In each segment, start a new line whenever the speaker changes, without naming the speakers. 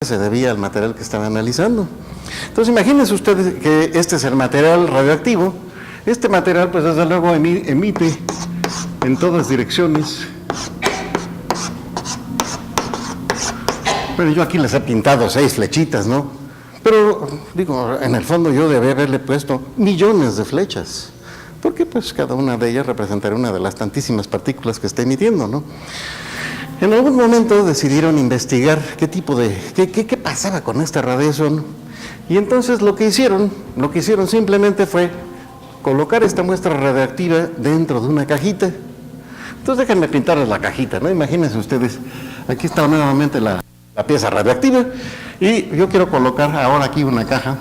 se debía al material que estaba analizando. Entonces imagínense ustedes que este es el material radioactivo. Este material pues desde luego emite en todas direcciones. Bueno, yo aquí les he pintado 6 flechitas, ¿no? Pero, digo, en el fondo yo debí haberle puesto millones de flechas, porque pues cada una de ellas representaría una de las tantísimas partículas que está emitiendo, ¿no? En algún momento decidieron investigar qué pasaba con esta radiación, y entonces lo que hicieron simplemente fue colocar esta muestra radiactiva dentro de una cajita. Entonces déjenme pintarles la cajita, ¿no? Imagínense ustedes, aquí está nuevamente la pieza radioactiva, y yo quiero colocar ahora aquí una caja.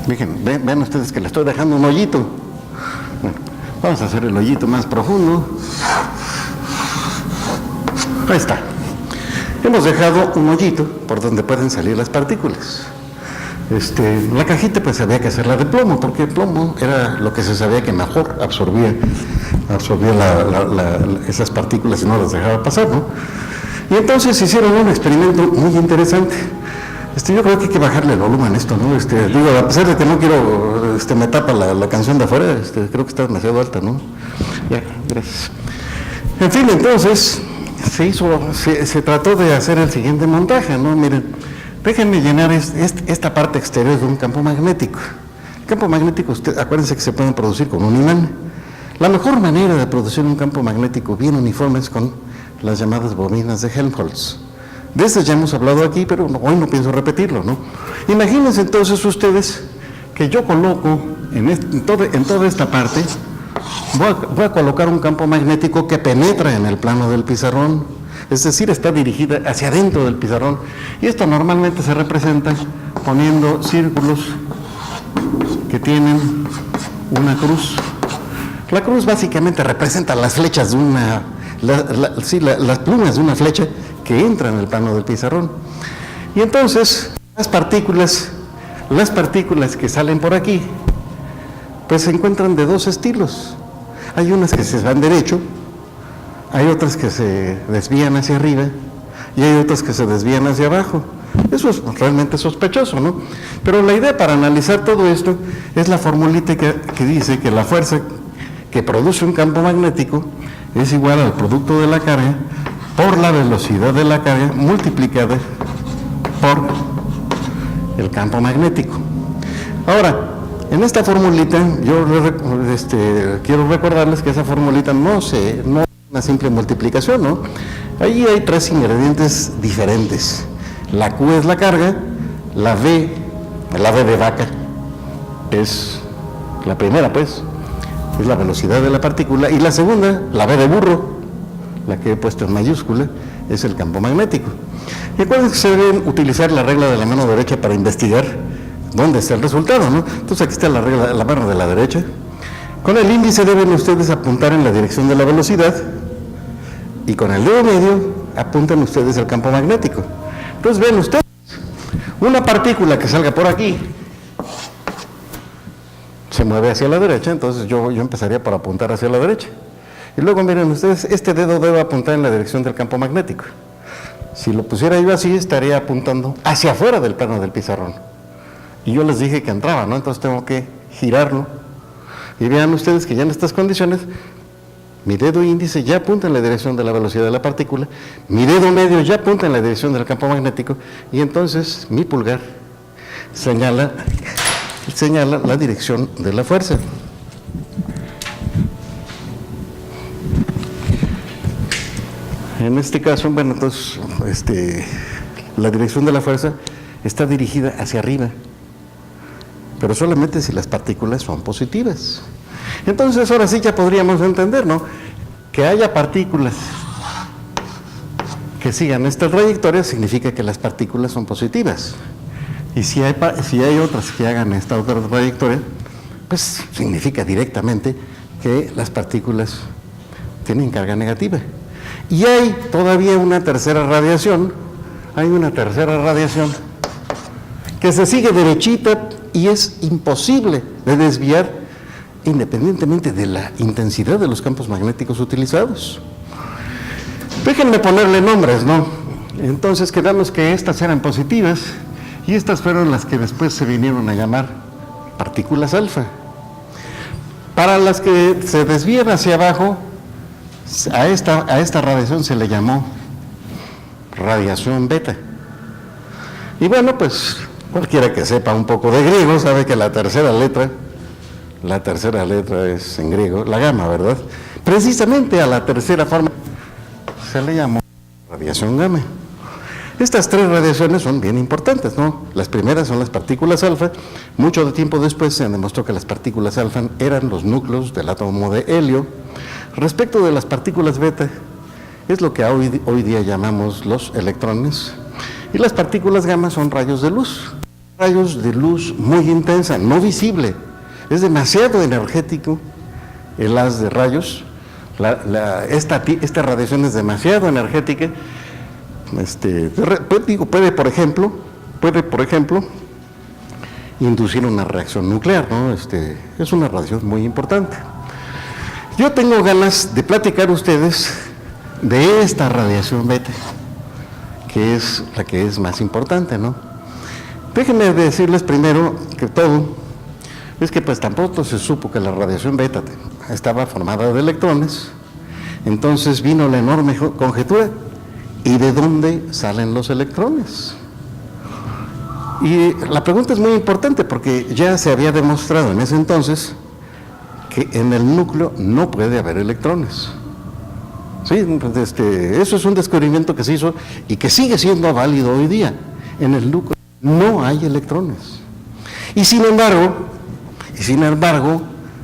Ven ustedes que le estoy dejando un hoyito. Bueno, vamos a hacer el hoyito más profundo. Ahí está. Hemos dejado un hoyito por donde pueden salir las partículas. La cajita pues había que hacerla de plomo, porque el plomo era lo que se sabía que mejor absorbía esas partículas y no las dejaba pasar, ¿no? Y entonces hicieron un experimento muy interesante. Yo creo que hay que bajarle el volumen a esto, ¿no? Digo, a pesar de que no quiero, me tapa la canción de afuera, creo que está demasiado alta, ¿no? Ya, gracias. En fin, entonces, se trató de hacer el siguiente montaje, ¿no? Miren, déjenme llenar esta parte exterior de un campo magnético. El campo magnético, acuérdense que se pueden producir con un imán. La mejor manera de producir un campo magnético bien uniforme es con las llamadas bobinas de Helmholtz. De estas ya hemos hablado aquí, pero hoy no pienso repetirlo, ¿no? Imagínense entonces ustedes que yo coloco en toda esta parte, voy a colocar un campo magnético que penetra en el plano del pizarrón, es decir, está dirigida hacia adentro del pizarrón, y esto normalmente se representa poniendo círculos que tienen una cruz. La cruz básicamente representa las flechas de las plumas de una flecha que entra en el plano del pizarrón. Y entonces las partículas que salen por aquí pues se encuentran de dos estilos. Hay unas que se van derecho, hay otras que se desvían hacia arriba y hay otras que se desvían hacia abajo. Eso es realmente sospechoso, ¿no? Pero la idea para analizar todo esto es la formulita que dice que la fuerza que produce un campo magnético es igual al producto de la carga por la velocidad de la carga multiplicada por el campo magnético. Ahora, en esta formulita, yo quiero recordarles que esa formulita no es una simple multiplicación, ¿no? Ahí hay 3 ingredientes diferentes. La Q es la carga, la V de vaca, es la primera, pues, es la velocidad de la partícula, y la segunda, la V de burro, la que he puesto en mayúscula, es el campo magnético. Y acuérdense que se deben utilizar la regla de la mano derecha para investigar dónde está el resultado, ¿no? Entonces aquí está la regla de la mano de la derecha. Con el índice deben ustedes apuntar en la dirección de la velocidad, y con el dedo medio apuntan ustedes al campo magnético. Entonces ven ustedes, una partícula que salga por aquí se mueve hacia la derecha, entonces yo empezaría por apuntar hacia la derecha. Y luego miren ustedes, este dedo debe apuntar en la dirección del campo magnético. Si lo pusiera yo así, estaría apuntando hacia afuera del plano del pizarrón. Y yo les dije que entraba, ¿no? Entonces tengo que girarlo. Y vean ustedes que ya en estas condiciones, mi dedo índice ya apunta en la dirección de la velocidad de la partícula, mi dedo medio ya apunta en la dirección del campo magnético, y entonces mi pulgar señala la dirección de la fuerza. En este caso, bueno, entonces, la dirección de la fuerza está dirigida hacia arriba, pero solamente si las partículas son positivas. Entonces, ahora sí ya podríamos entender, ¿no?, que haya partículas que sigan esta trayectoria significa que las partículas son positivas. Y si hay otras que hagan esta otra trayectoria, pues significa directamente que las partículas tienen carga negativa. Y hay todavía una tercera radiación, que se sigue derechita y es imposible de desviar independientemente de la intensidad de los campos magnéticos utilizados. Déjenme ponerle nombres, ¿no? Entonces quedamos que estas eran positivas y estas fueron las que después se vinieron a llamar partículas alfa. Para las que se desvían hacia abajo, a esta radiación se le llamó radiación beta. Y bueno, pues cualquiera que sepa un poco de griego sabe que la tercera letra es en griego, la gamma, ¿verdad? Precisamente a la tercera forma se le llamó radiación gamma. Estas tres radiaciones son bien importantes, ¿no? Las primeras son las partículas alfa. Mucho tiempo después se demostró que las partículas alfa eran los núcleos del átomo de helio. Respecto de las partículas beta, es lo que hoy día llamamos los electrones. Y las partículas gamma son rayos de luz muy intensa, no visible. Es demasiado energético el haz de rayos. Esta radiación es demasiado energética. Puede, por ejemplo, inducir una reacción nuclear, ¿no? Es una radiación muy importante. Yo tengo ganas de platicar a ustedes de esta radiación beta, que es la que es más importante, ¿no? Déjenme decirles primero que todo, es que pues tampoco se supo que la radiación beta estaba formada de electrones. Entonces vino la enorme conjetura, ¿y de dónde salen los electrones? Y la pregunta es muy importante porque ya se había demostrado en ese entonces que en el núcleo no puede haber electrones. Sí, eso es un descubrimiento que se hizo y que sigue siendo válido hoy día. En el núcleo no hay electrones. Y sin embargo,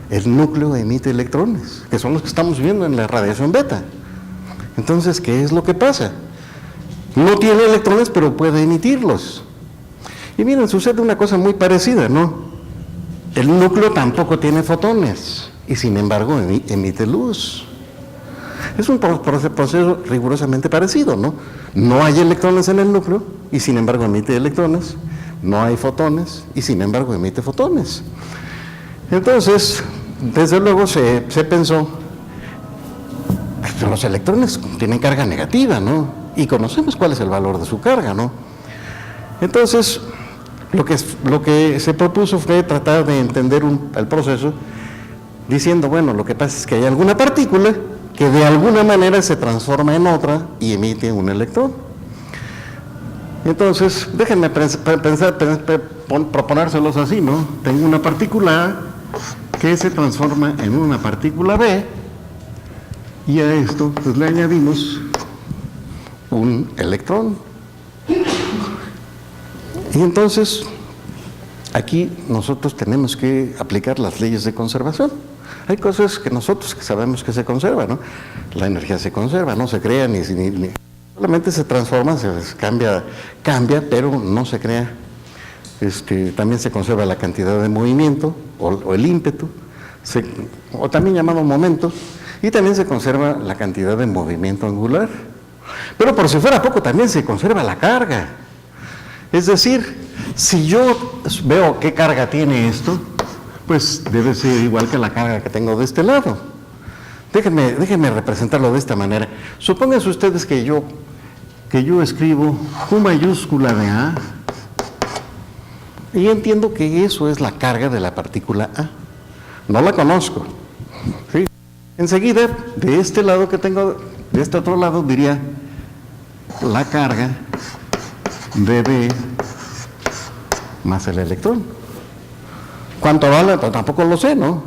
el núcleo emite electrones, que son los que estamos viendo en la radiación beta. Entonces, ¿qué es lo que pasa? No tiene electrones, pero puede emitirlos. Y miren, sucede una cosa muy parecida, ¿no? El núcleo tampoco tiene fotones, y sin embargo emite luz. Es un proceso rigurosamente parecido, ¿no? No hay electrones en el núcleo, y sin embargo emite electrones. No hay fotones, y sin embargo emite fotones. Entonces, desde luego se pensó que los electrones tienen carga negativa, ¿no? Y conocemos cuál es el valor de su carga, ¿no? Entonces, lo que se propuso fue tratar de entender el proceso, diciendo, bueno, lo que pasa es que hay alguna partícula que de alguna manera se transforma en otra y emite un electrón. Entonces, déjenme proponérselos así, ¿no? Tengo una partícula A que se transforma en una partícula B, y a esto pues le añadimos un electrón. Y entonces aquí nosotros tenemos que aplicar las leyes de conservación. Hay cosas que nosotros que sabemos que se conservan, ¿no? La energía se conserva, no se crea ni solamente se transforma, se cambia, pero no se crea. También se conserva la cantidad de movimiento o el ímpetu, o también llamado momento, y también se conserva la cantidad de movimiento angular. Pero por si fuera poco, también se conserva la carga. Es decir, si yo veo qué carga tiene esto, pues debe ser igual que la carga que tengo de este lado. Déjenme representarlo de esta manera. Supónganse ustedes que yo escribo Q mayúscula de A, y entiendo que eso es la carga de la partícula A. No la conozco, ¿sí? Enseguida, de este lado que tengo, de este otro lado, diría la carga de B más el electrón. ¿Cuánto vale? Pues tampoco lo sé, ¿no?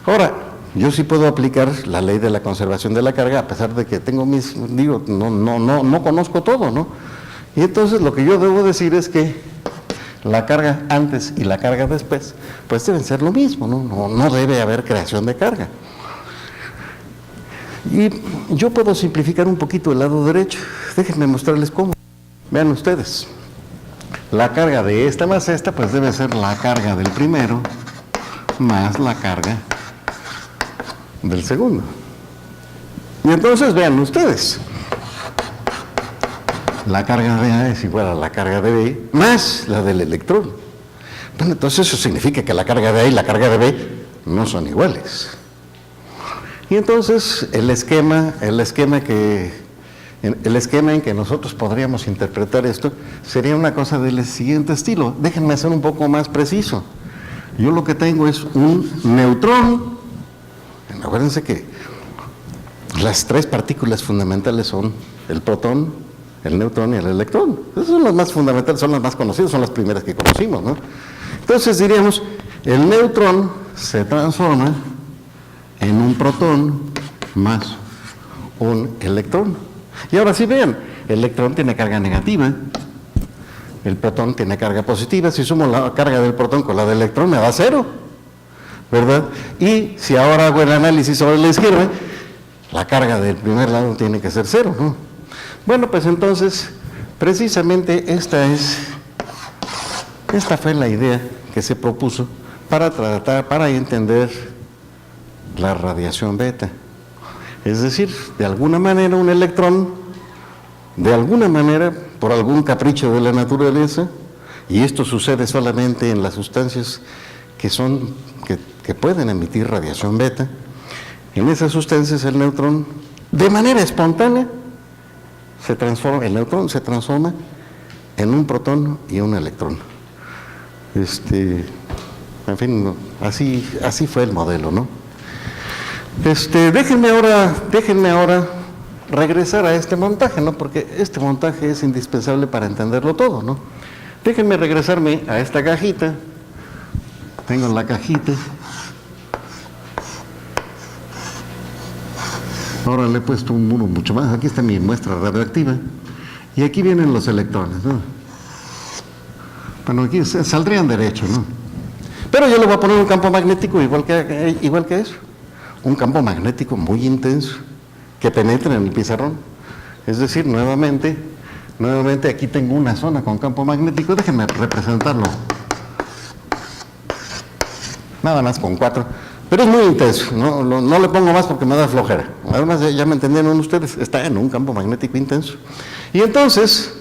Ahora, yo sí puedo aplicar la ley de la conservación de la carga, a pesar de que tengo no conozco todo, ¿no? Y entonces lo que yo debo decir es que la carga antes y la carga después, pues deben ser lo mismo, ¿no? No debe haber creación de carga. Y yo puedo simplificar un poquito el lado derecho. Déjenme mostrarles cómo. Vean ustedes. La carga de esta más esta, pues debe ser la carga del primero más la carga del segundo. Y entonces vean ustedes. La carga de A es igual a la carga de B más la del electrón. Bueno, entonces eso significa que la carga de A y la carga de B no son iguales. Y entonces el esquema que el esquema en que nosotros podríamos interpretar esto sería una cosa del siguiente estilo. Déjenme ser un poco más preciso. Yo lo que tengo es un neutrón. Acuérdense que las tres partículas fundamentales son el protón, el neutrón y el electrón. Esas son las más fundamentales, son las más conocidas, son las primeras que conocimos, ¿no? Entonces diríamos, el neutrón se transforma en un protón más un electrón. Y ahora sí vean, el electrón tiene carga negativa, el protón tiene carga positiva. Si sumo la carga del protón con la del electrón me da 0, ¿verdad? Y si ahora hago el análisis sobre la izquierda, la carga del primer lado tiene que ser 0, ¿no? Bueno, pues entonces, precisamente esta fue la idea que se propuso para entender la radiación beta. Es decir, de alguna manera un electrón, de alguna manera, por algún capricho de la naturaleza, y esto sucede solamente en las sustancias que pueden emitir radiación beta, en esas sustancias el neutrón, de manera espontánea, el neutrón se transforma en un protón y un electrón. En fin, así fue el modelo, ¿no? Déjenme ahora regresar a este montaje, ¿no? Porque este montaje es indispensable para entenderlo todo, ¿no? Déjenme regresarme a esta cajita. Tengo la cajita. Ahora le he puesto un muro mucho más. Aquí está mi muestra radioactiva. Y aquí vienen los electrones, ¿no? Bueno, aquí saldrían derecho, ¿no? Pero yo le voy a poner un campo magnético igual que eso. Un campo magnético muy intenso que penetra en el pizarrón. Es decir, nuevamente aquí tengo una zona con campo magnético. Déjenme representarlo. Nada más con 4. Pero es muy intenso. No le pongo más porque me da flojera. Además, ya me entendieron ustedes, está en un campo magnético intenso. Y entonces,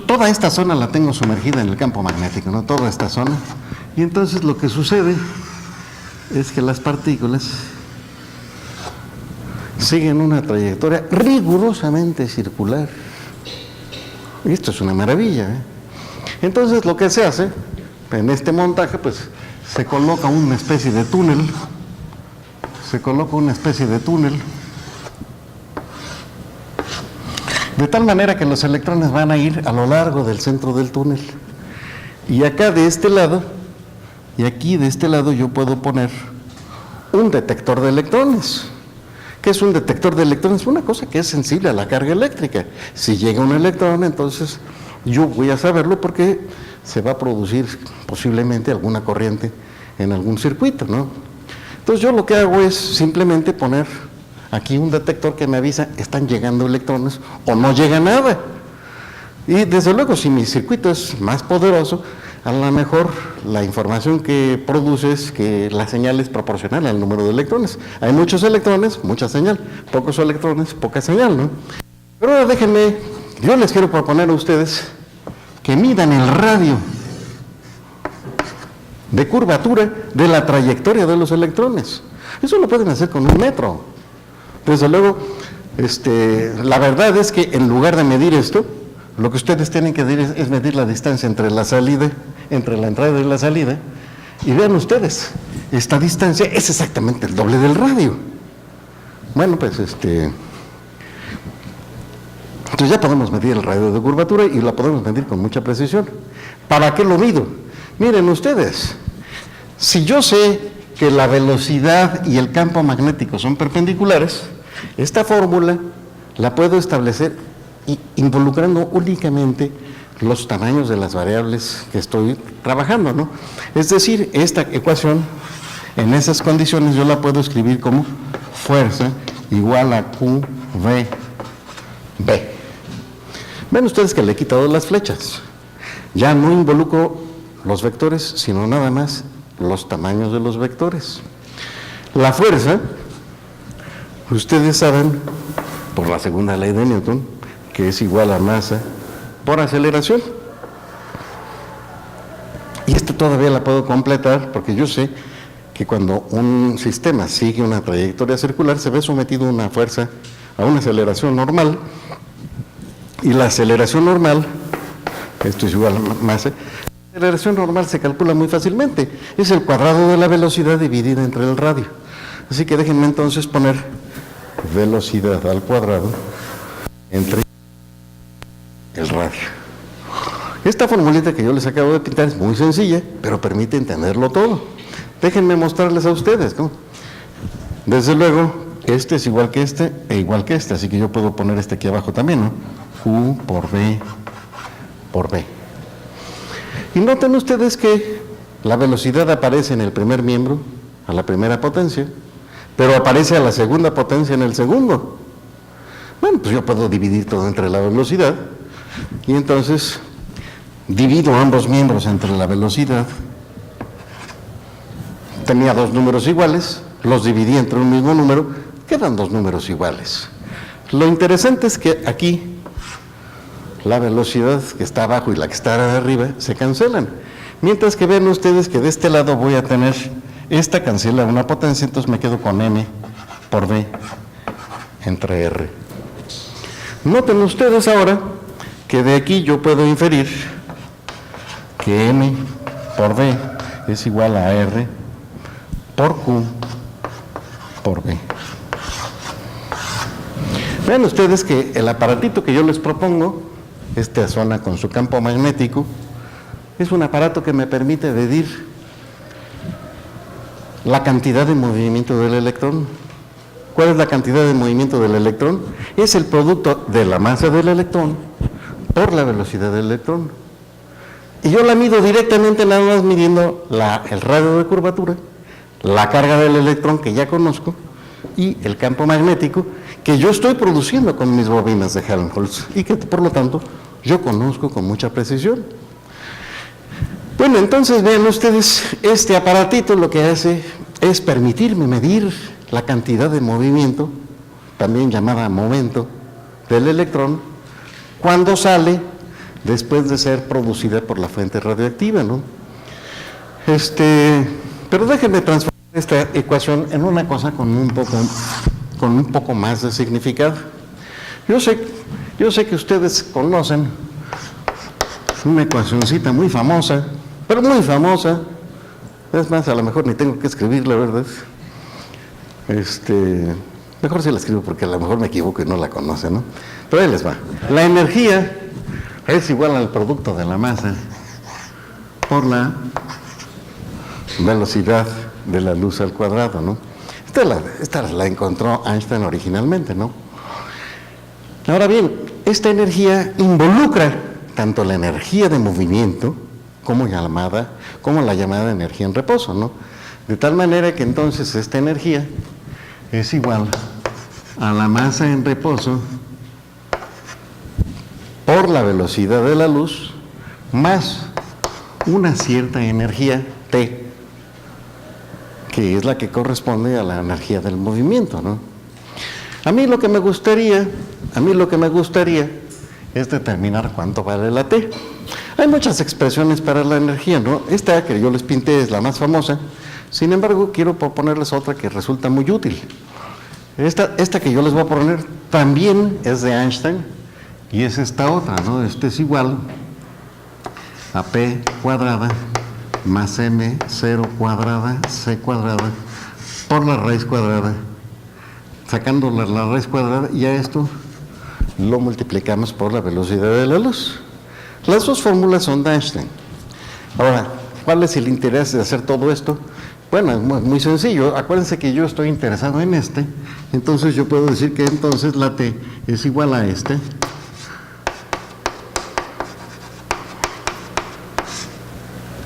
toda esta zona la tengo sumergida en el campo magnético, ¿no? Toda esta zona. Y entonces lo que sucede es que las partículas siguen una trayectoria rigurosamente circular. Y esto es una maravilla, ¿eh? Entonces lo que se hace en este montaje, pues se coloca una especie de túnel, de tal manera que los electrones van a ir a lo largo del centro del túnel. Y acá de este lado, y aquí de este lado yo puedo poner un detector de electrones. ¿Qué es un detector de electrones? Una cosa que es sensible a la carga eléctrica. Si llega un electrón, entonces yo voy a saberlo porque se va a producir posiblemente alguna corriente en algún circuito, ¿no? Entonces yo lo que hago es simplemente poner aquí un detector que me avisa, están llegando electrones o no llega nada. Y desde luego, si mi circuito es más poderoso, a lo mejor la información que produce es que la señal es proporcional al número de electrones. Hay muchos electrones, mucha señal, pocos electrones, poca señal, ¿no? Pero ahora déjenme, yo les quiero proponer a ustedes que midan el radio de curvatura de la trayectoria de los electrones. Eso lo pueden hacer con un metro. Desde luego, la verdad es que en lugar de medir esto, lo que ustedes tienen que medir es medir la distancia entre la entrada y la salida, y vean ustedes, esta distancia es exactamente el doble del radio. Bueno, pues entonces ya podemos medir el radio de curvatura y la podemos medir con mucha precisión. ¿Para qué lo mido? Miren ustedes, si yo sé que la velocidad y el campo magnético son perpendiculares, esta fórmula la puedo establecer involucrando únicamente los tamaños de las variables que estoy trabajando, ¿no? Es decir, esta ecuación, en esas condiciones, yo la puedo escribir como fuerza igual a QVB. Ven ustedes que le he quitado las flechas. Ya no involucro los vectores, sino nada más los tamaños de los vectores. La fuerza, ustedes saben, por la segunda ley de Newton, que es igual a masa por aceleración. Y esto todavía la puedo completar porque yo sé que cuando un sistema sigue una trayectoria circular se ve sometido a una fuerza a una aceleración normal, y la aceleración normal, esto es igual a masa, la aceleración normal se calcula muy fácilmente, es el cuadrado de la velocidad dividida entre el radio. Así que déjenme entonces poner velocidad al cuadrado entre el radio. Esta formulita que yo les acabo de pintar es muy sencilla, pero permite entenderlo todo. Déjenme mostrarles a ustedes, ¿no? Desde luego, este es igual que este e igual que este, así que yo puedo poner este aquí abajo también, ¿no? U por B por B. Y noten ustedes que la velocidad aparece en el primer miembro, a la primera potencia, pero aparece a la segunda potencia en el segundo. Bueno, pues yo puedo dividir todo entre la velocidad, y entonces divido ambos miembros entre la velocidad. Tenía dos números iguales, los dividí entre un mismo número, quedan dos números iguales. Lo interesante es que aquí la velocidad que está abajo y la que está arriba se cancelan. Mientras que ven ustedes que de este lado voy a tener, esta cancela una potencia, entonces me quedo con M por B entre R. Noten ustedes ahora que de aquí yo puedo inferir que M por B es igual a R por Q por B. Vean ustedes que el aparatito que yo les propongo, esta zona con su campo magnético, es un aparato que me permite medir la cantidad de movimiento del electrón. ¿Cuál es la cantidad de movimiento del electrón? Es el producto de la masa del electrón por la velocidad del electrón. Y yo la mido directamente nada más midiendo el radio de curvatura, la carga del electrón que ya conozco y el campo magnético que yo estoy produciendo con mis bobinas de Helmholtz y que por lo tanto yo conozco con mucha precisión. Bueno, entonces vean ustedes, este aparatito lo que hace es permitirme medir la cantidad de movimiento, también llamada momento, del electrón cuando sale después de ser producida por la fuente radioactiva, ¿no? Pero déjenme transformar esta ecuación en una cosa con un poco más de significado. Yo sé que ustedes conocen una ecuacioncita muy famosa, pero muy famosa. Es más, a lo mejor ni tengo que escribirla, ¿verdad? Mejor sí la escribo porque a lo mejor me equivoco y no la conocen, ¿no? Pero ahí les va. La energía es igual al producto de la masa por la velocidad de la luz al cuadrado, ¿no? Esta la encontró Einstein originalmente, ¿no? Ahora bien, esta energía involucra tanto la energía de movimiento como la llamada energía en reposo, ¿no? De tal manera que entonces esta energía es igual a la masa en reposo por la velocidad de la luz más una cierta energía T, que es la que corresponde a la energía del movimiento, ¿no? A mí lo que me gustaría es determinar cuánto vale la T. Hay muchas expresiones para la energía, ¿no? Esta que yo les pinté es la más famosa. Sin embargo, quiero proponerles otra que resulta muy útil. Esta que yo les voy a poner también es de Einstein y es esta otra, ¿no? Esto es igual a P cuadrada más M0 cuadrada C cuadrada por la raíz cuadrada. Sacando la raíz cuadrada, y a esto lo multiplicamos por la velocidad de la luz. Las dos fórmulas son de Einstein. Ahora, ¿cuál es el interés de hacer todo esto? Bueno, es muy sencillo. Acuérdense que yo estoy interesado en entonces yo puedo decir que entonces la T es igual a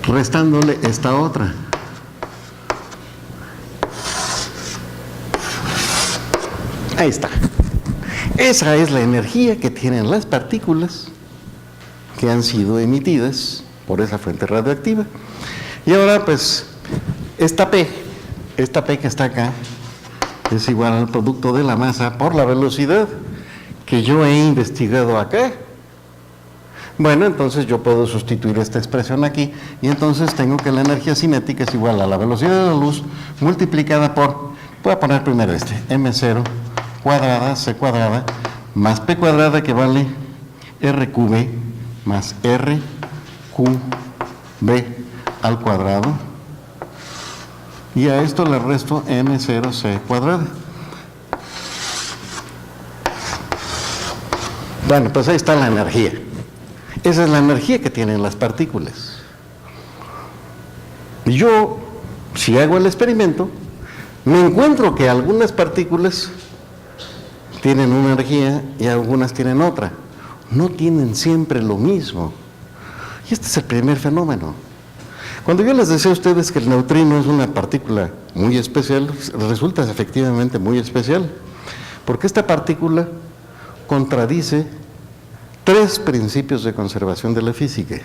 restándole esta otra. Ahí está. Esa es la energía que tienen las partículas que han sido emitidas por esa fuente radioactiva. Y ahora, pues, esta P que está acá, es igual al producto de la masa por la velocidad que yo he investigado acá. Bueno, entonces yo puedo sustituir esta expresión aquí, y entonces tengo que la energía cinética es igual a la velocidad de la luz multiplicada por, voy a poner primero M0 cuadrada, C cuadrada, más P cuadrada, que vale RQB más RQB al cuadrado, y a esto le resto M0C cuadrada. Bueno, pues ahí está la energía. Esa es la energía que tienen las partículas. Y yo, si hago el experimento, me encuentro que algunas partículas tienen una energía y algunas tienen otra. No tienen siempre lo mismo. Y este es el primer fenómeno. Cuando yo les decía a ustedes que el neutrino es una partícula muy especial, resulta efectivamente muy especial, porque esta partícula contradice 3 principios de conservación de la física.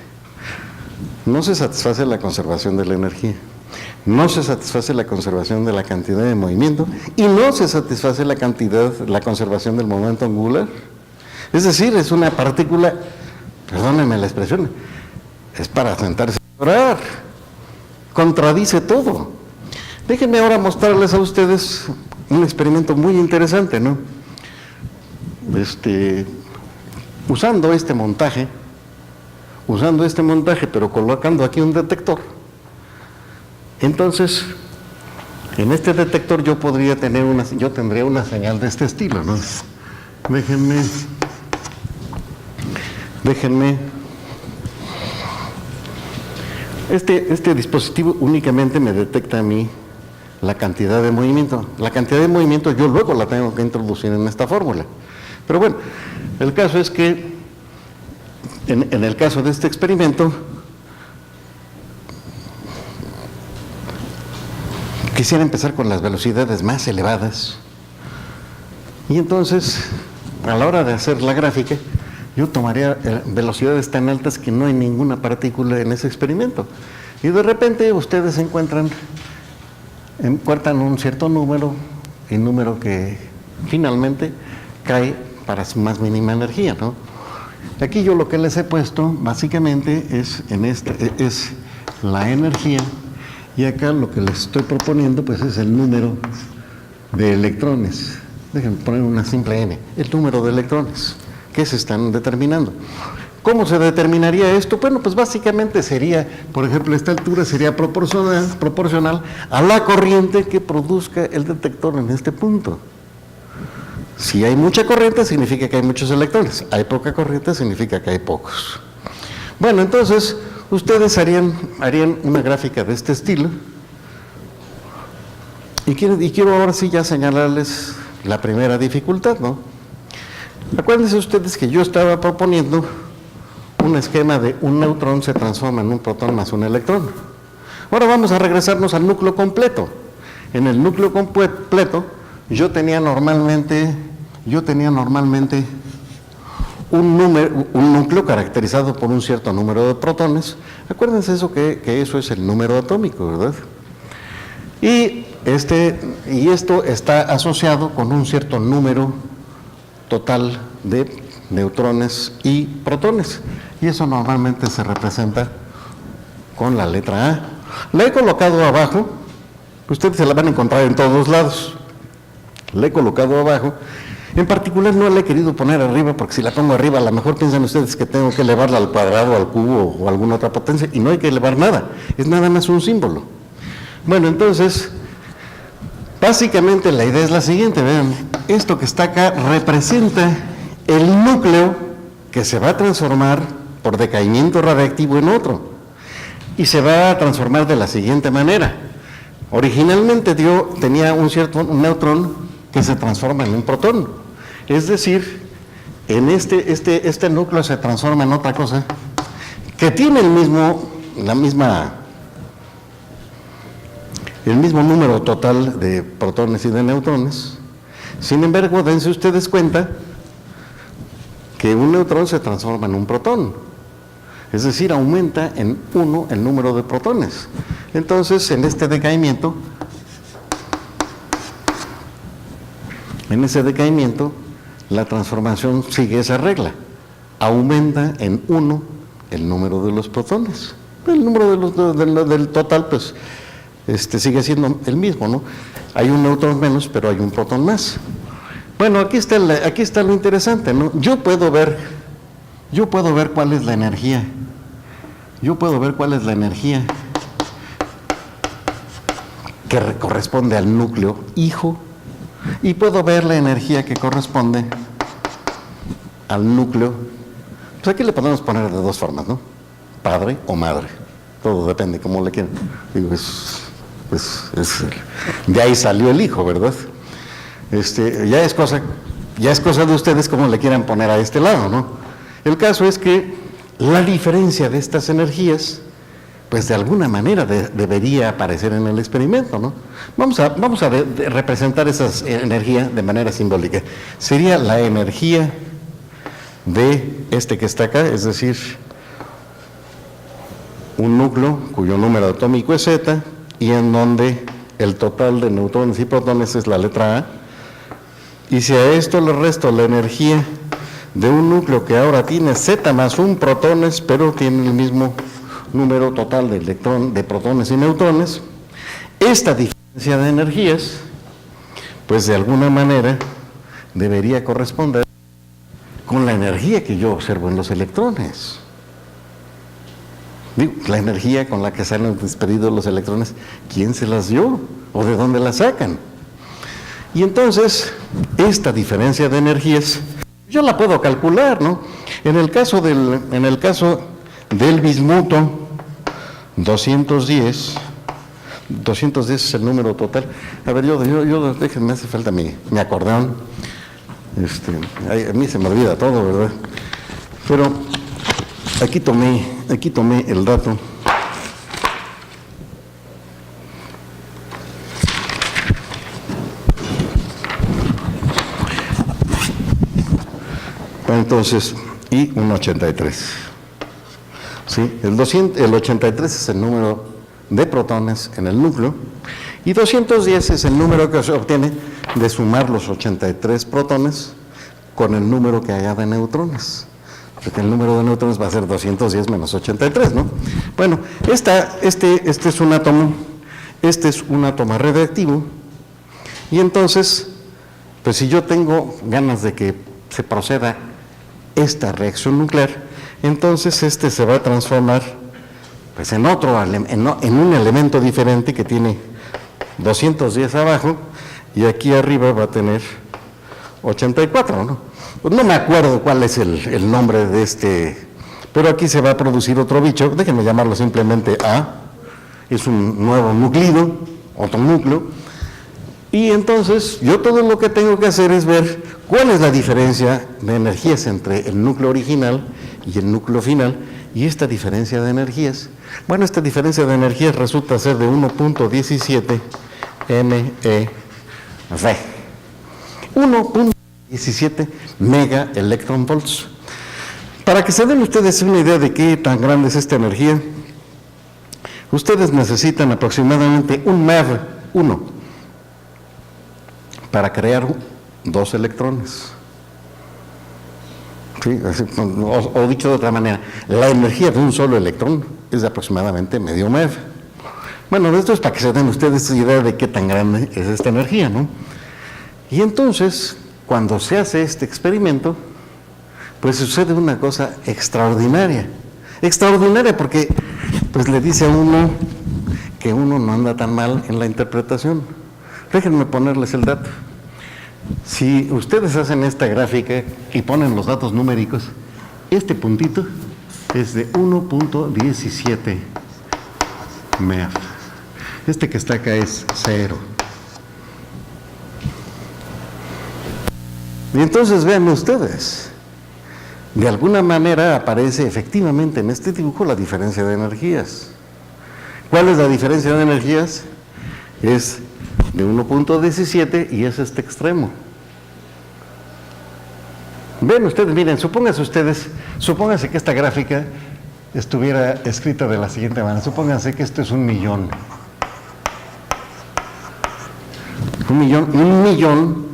No se satisface la conservación de la energía, no se satisface la conservación de la cantidad de movimiento y no se satisface la conservación del momento angular. Es decir, es una partícula, perdónenme la expresión, es para sentarse a orar, contradice todo. Déjenme ahora mostrarles a ustedes un experimento muy interesante, ¿no? Usando este montaje, pero colocando aquí un detector. Entonces, en este detector yo tendría una señal de este estilo, ¿no? Déjenme. Este dispositivo únicamente me detecta a mí la cantidad de movimiento. La cantidad de movimiento yo luego la tengo que introducir en esta fórmula. Pero bueno, el caso es que en el caso de este experimento quisiera empezar con las velocidades más elevadas, y entonces a la hora de hacer la gráfica yo tomaría velocidades tan altas que no hay ninguna partícula en ese experimento, y de repente ustedes encuentran un cierto número, el número que finalmente cae para su más mínima energía, ¿no? Aquí yo lo que les he puesto básicamente es la energía, y acá lo que les estoy proponiendo pues es el número de electrones. Déjenme poner una simple n, el número de electrones que se están determinando. ¿Cómo se determinaría esto? Bueno, pues básicamente sería, por ejemplo, esta altura sería proporcional a la corriente que produzca el detector en este punto. Si hay mucha corriente, significa que hay muchos electrones. Hay poca corriente, significa que hay pocos. Bueno, entonces, ustedes harían una gráfica de este estilo. Y quiero ahora sí ya señalarles la primera dificultad, ¿no? Acuérdense ustedes que yo estaba proponiendo un esquema de un neutrón se transforma en un protón más un electrón. Ahora vamos a regresarnos al núcleo completo. En el núcleo completo, yo tenía normalmente un núcleo caracterizado por un cierto número de protones. Acuérdense que eso es el número atómico, ¿verdad? Y esto está asociado con un cierto número total de neutrones y protones. Y eso normalmente se representa con la letra A. La he colocado abajo, ustedes se la van a encontrar en todos lados. La he colocado abajo. En particular no la he querido poner arriba, porque si la pongo arriba, a lo mejor piensan ustedes que tengo que elevarla al cuadrado, al cubo o alguna otra potencia, y no hay que elevar nada, es nada más un símbolo. Bueno, entonces, básicamente la idea es la siguiente, vean, esto que está acá representa el núcleo que se va a transformar por decaimiento radiactivo en otro, y se va a transformar de la siguiente manera. Originalmente yo tenía un neutrón que se transforma en un protón. Es decir, en este núcleo se transforma en otra cosa que tiene el mismo número total de protones y de neutrones. Sin embargo, dense ustedes cuenta que un neutrón se transforma en un protón. Es decir, aumenta en 1 el número de protones. Entonces, en ese decaimiento, la transformación sigue esa regla. Aumenta en 1 el número de los protones. El número del total, pues, sigue siendo el mismo, ¿no? Hay un neutrón menos, pero hay un protón más. Bueno, aquí está lo interesante, ¿no? Yo puedo ver cuál es la energía. Yo puedo ver cuál es la energía que corresponde al núcleo hijo y puedo ver la energía que corresponde al núcleo. Pues aquí le podemos poner de dos formas, ¿no? Padre o madre. Todo depende cómo le quieran. Digo, de ahí salió el hijo, ¿verdad? Ya es cosa de ustedes cómo le quieran poner a este lado, ¿no? El caso es que la diferencia de estas energías, pues de alguna manera debería aparecer en el experimento, ¿no? Vamos a representar esa energía de manera simbólica. Sería la energía de este que está acá, es decir, un núcleo cuyo número atómico es Z y en donde el total de neutrones y protones es la letra A. Y si a esto le resto la energía de un núcleo que ahora tiene Z más 1 protones, pero tiene el mismo número total de protones y neutrones, esta diferencia de energías, pues de alguna manera debería corresponder con la energía que yo observo en los electrones. Digo, la energía con la que salen despedidos los electrones, ¿quién se las dio? ¿O de dónde la sacan? Y entonces, esta diferencia de energías, yo la puedo calcular, ¿no? En el caso del bismuto, 210 es el número total. A ver, déjenme, me hace falta mi acordeón. A mí se me olvida todo, ¿verdad? Pero aquí tomé el dato. Entonces, y un 83. ¿Sí? El 83 es el número de protones en el núcleo y 210 es el número que se obtiene de sumar los 83 protones con el número que haya de neutrones. Porque el número de neutrones va a ser 210 menos 83, ¿no? Bueno, este es un átomo radiactivo y entonces, pues si yo tengo ganas de que se proceda esta reacción nuclear, entonces se va a transformar pues en un elemento diferente que tiene 210 abajo y aquí arriba va a tener 84, ¿no? Pues no me acuerdo cuál es el nombre de pero aquí se va a producir otro bicho, déjenme llamarlo simplemente A, es un nuevo nuclido, otro núcleo, y entonces yo todo lo que tengo que hacer es ver cuál es la diferencia de energías entre el núcleo original y el núcleo final, y esta diferencia de energías, bueno, esta diferencia de energías resulta ser de 1.17 MeV. 1.17 mega electron volts. Para que se den ustedes una idea de qué tan grande es esta energía, ustedes necesitan aproximadamente un MeV1 para crear 2 electrones. ¿Sí? O dicho de otra manera, la energía de un solo electrón es de aproximadamente medio MeV. Bueno, esto es para que se den ustedes idea de qué tan grande es esta energía, ¿no? Y entonces, cuando se hace este experimento, pues sucede una cosa extraordinaria. Extraordinaria porque pues le dice a uno que uno no anda tan mal en la interpretación. Déjenme ponerles el dato. Si ustedes hacen esta gráfica y ponen los datos numéricos, este puntito es de 1.17 MeV. Este que está acá es 0. Y entonces vean ustedes, de alguna manera aparece efectivamente en este dibujo la diferencia de energías. ¿Cuál es la diferencia de energías? Es de 1.17 y es este extremo. Ven ustedes, miren, supónganse que esta gráfica estuviera escrita de la siguiente manera. Supónganse que esto es 1.000.000. 1.000.000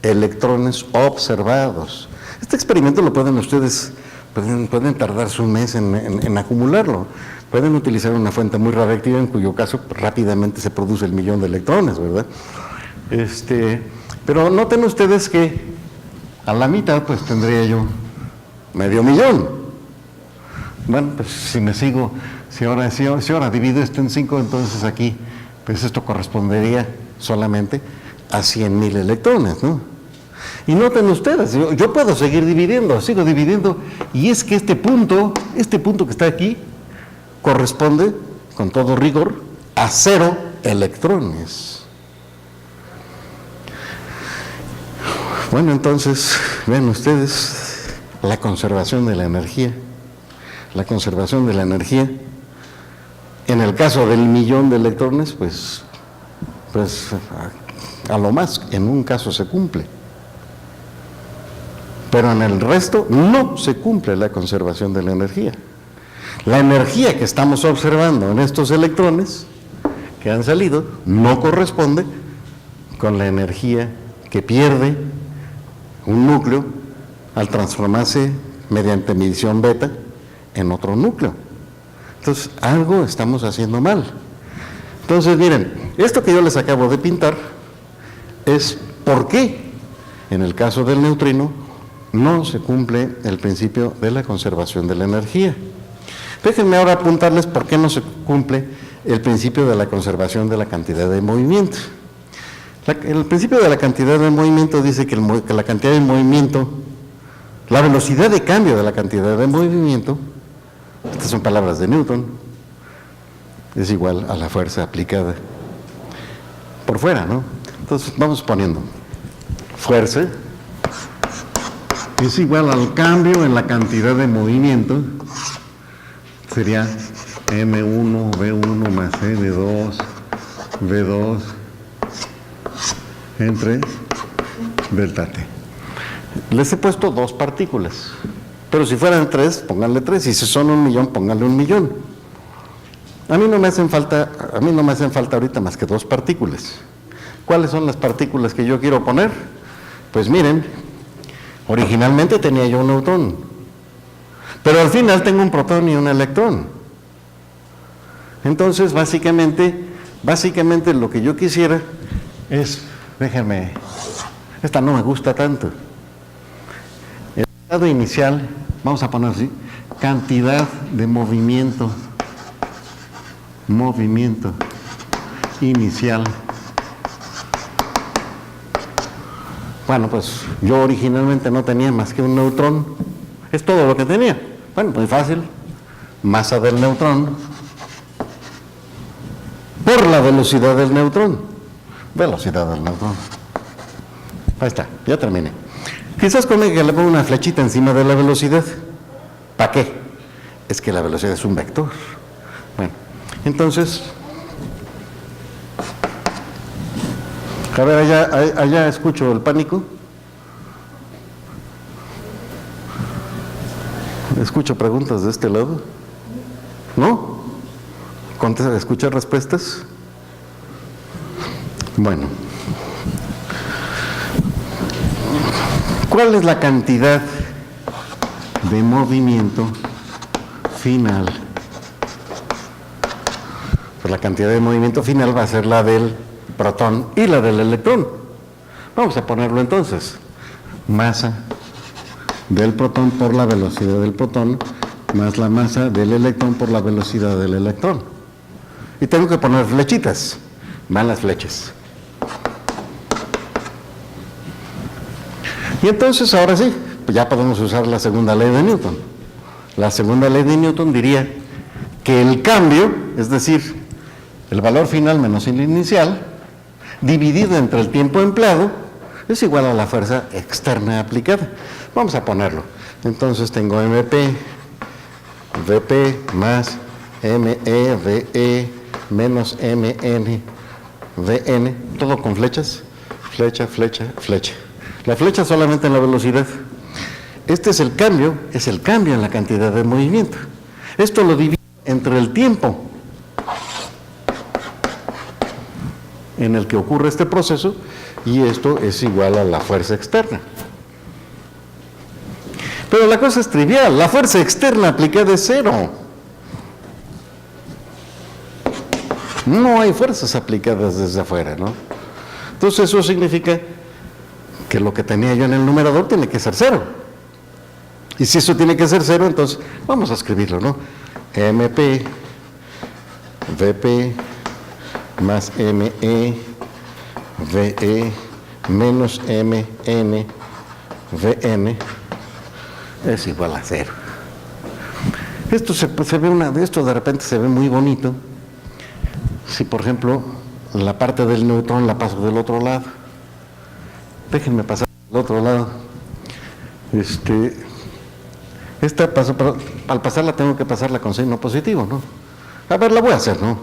electrones observados. Este experimento lo pueden ustedes, pueden tardarse un mes en acumularlo. Pueden utilizar una fuente muy radiactiva, en cuyo caso rápidamente se produce el 1.000.000 de electrones, ¿verdad? Pero noten ustedes que a la mitad pues tendría yo medio millón. Bueno, pues si ahora divido esto en 5, entonces aquí, pues esto correspondería solamente a 100,000 electrones, ¿no? Y noten ustedes, yo puedo seguir dividiendo, sigo dividiendo, y es que este punto que está aquí, corresponde, con todo rigor, a 0 electrones. Bueno, entonces, vean ustedes, la conservación de la energía. La conservación de la energía, en el caso del millón de electrones, pues a lo más, en un caso se cumple. Pero en el resto no se cumple la conservación de la energía. La energía que estamos observando en estos electrones que han salido no corresponde con la energía que pierde un núcleo al transformarse mediante emisión beta en otro núcleo. Entonces, algo estamos haciendo mal. Entonces, miren, esto que yo les acabo de pintar es por qué en el caso del neutrino no se cumple el principio de la conservación de la energía. Déjenme ahora apuntarles por qué no se cumple el principio de la conservación de la cantidad de movimiento. El principio de la cantidad de movimiento dice que la cantidad de movimiento, la velocidad de cambio de la cantidad de movimiento, estas son palabras de Newton, es igual a la fuerza aplicada por fuera, ¿no? Entonces vamos poniendo fuerza es igual al cambio en la cantidad de movimiento, sería M1, V1 más N2, V2 entre delta T. Les he puesto 2 partículas, pero si fueran 3, pónganle 3, y si son 1,000,000, pónganle 1,000,000. A mí no me hacen falta ahorita más que 2 partículas. ¿Cuáles son las partículas que yo quiero poner? Pues miren, originalmente tenía yo un neutrón, pero al final tengo un protón y un electrón. Entonces, básicamente lo que yo quisiera es, déjenme, esta no me gusta tanto. El estado inicial, vamos a poner así, cantidad de movimiento inicial. Bueno, pues yo originalmente no tenía más que un neutrón, es todo lo que tenía. Bueno, muy fácil, masa del neutrón por la velocidad del neutrón. Ahí está, ya terminé. Quizás conmigo que le pongo una flechita encima de la velocidad. ¿Para qué? Es que la velocidad es un vector. Bueno, entonces, a ver, allá escucho el pánico. Escucho preguntas de este lado. ¿No? ¿Escuchar respuestas? Bueno. ¿Cuál es la cantidad de movimiento final? Pues la cantidad de movimiento final va a ser la del protón y la del electrón. Vamos a ponerlo entonces. Masa del protón por la velocidad del protón más la masa del electrón por la velocidad del electrón. Y tengo que poner flechitas. Van las flechas. Y entonces, ahora sí, ya podemos usar la segunda ley de Newton. La segunda ley de Newton diría que el cambio, es decir, el valor final menos el inicial, dividido entre el tiempo empleado, es igual a la fuerza externa aplicada. Vamos a ponerlo. Entonces tengo MP, VP más ME, VE menos MN, VN, todo con flechas, flecha, flecha, flecha. La flecha solamente en la velocidad. Este es el cambio en la cantidad de movimiento. Esto lo divido entre el tiempo en el que ocurre este proceso, y esto es igual a la fuerza externa. Pero la cosa es trivial, la fuerza externa aplicada es 0. No hay fuerzas aplicadas desde afuera, ¿no? Entonces eso significa que lo que tenía yo en el numerador tiene que ser 0. Y si eso tiene que ser 0, entonces vamos a escribirlo, ¿no? MP, VP, más ME, VE, menos MN, VN, es igual a 0. Esto se ve esto de repente se ve muy bonito. Si, por ejemplo, la parte del neutrón la paso del otro lado. Déjenme pasar del otro lado. Esta paso, pero al pasarla tengo que pasarla con signo positivo, ¿no? A ver, la voy a hacer, ¿no?